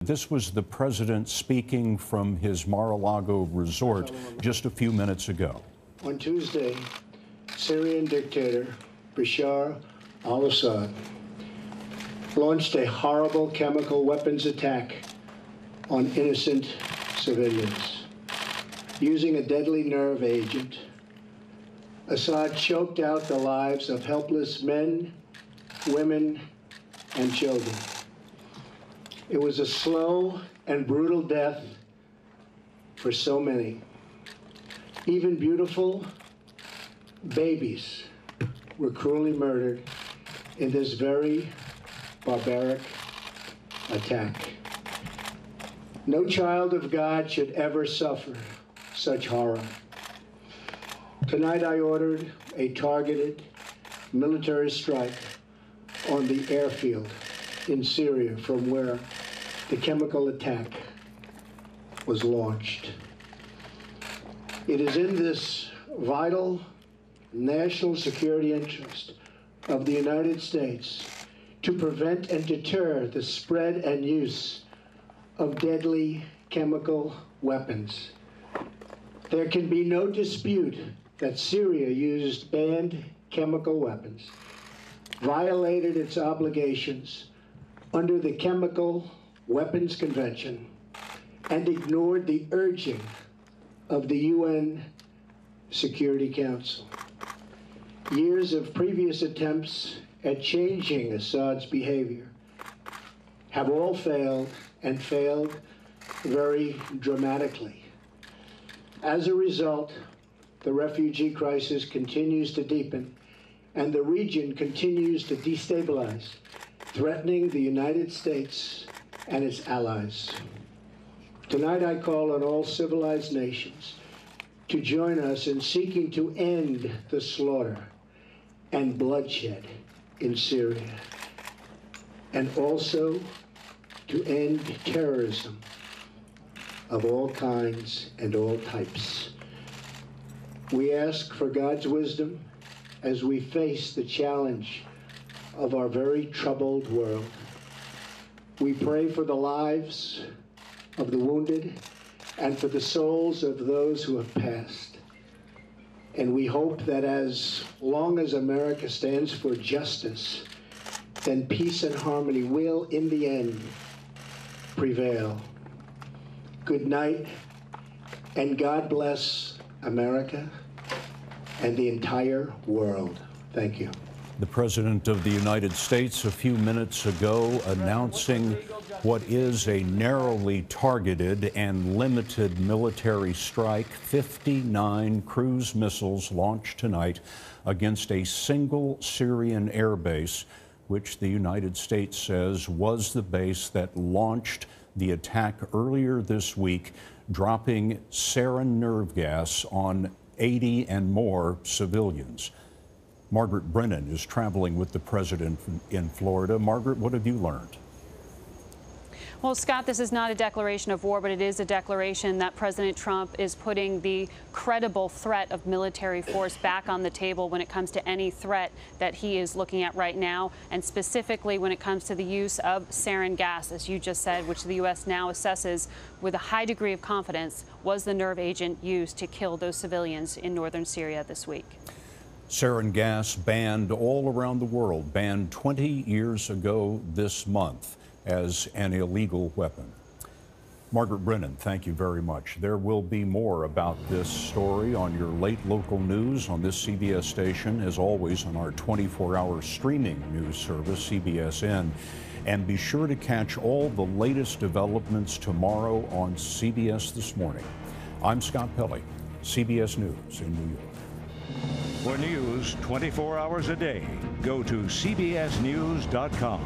This was the president speaking from his Mar-a-Lago resort just a few minutes ago. On Tuesday, Syrian dictator Bashar al-Assad launched a horrible chemical weapons attack on innocent civilians. Using a deadly nerve agent, Assad choked out the lives of helpless men, women, and children. It was a slow and brutal death for so many. Even beautiful babies were cruelly murdered in this very barbaric attack. No child of God should ever suffer such horror. Tonight I ordered a targeted military strike on the airfield in Syria from where the chemical attack was launched. It is in this vital national security interest of the United States to prevent and deter the spread and use of deadly chemical weapons. There can be no dispute that Syria used banned chemical weapons, violated its obligations under the Chemical Weapons Convention, and ignored the urging of the UN Security Council. Years of previous attempts at changing Assad's behavior have all failed, and failed very dramatically. As a result, the refugee crisis continues to deepen, and the region continues to destabilize, threatening the United States and its allies. Tonight I call on all civilized nations to join us in seeking to end the slaughter and bloodshed in Syria, and also to end terrorism of all kinds and all types. We ask for God's wisdom as we face the challenge of our very troubled world. We pray for the lives of the wounded and for the souls of those who have passed. And we hope that as long as America stands for justice, then peace and harmony will, in the end, prevail. Good night, and God bless America and the entire world. Thank you. The President of the United States a few minutes ago announcing what is a narrowly targeted and limited military strike. 59 cruise missiles launched tonight against a single Syrian air base, which the United States says was the base that launched the attack earlier this week, dropping sarin nerve gas on 80 and more civilians. Margaret Brennan is traveling with the president in Florida. Margaret, what have you learned? Well, Scott, this is not a declaration of war, but it is a declaration that President Trump is putting the credible threat of military force back on the table when it comes to any threat that he is looking at right now, and specifically when it comes to the use of sarin gas, as you just said, which the U.S. now assesses with a high degree of confidence was the nerve agent used to kill those civilians in northern Syria this week. Sarin gas banned all around the world, banned 20 years ago this month as an illegal weapon. Margaret Brennan, thank you very much. There will be more about this story on your late local news on this CBS station, as always on our 24-hour streaming news service, CBSN. And be sure to catch all the latest developments tomorrow on CBS This Morning. I'm Scott Pelley, CBS News in New York. For news 24 hours a day, go to cbsnews.com.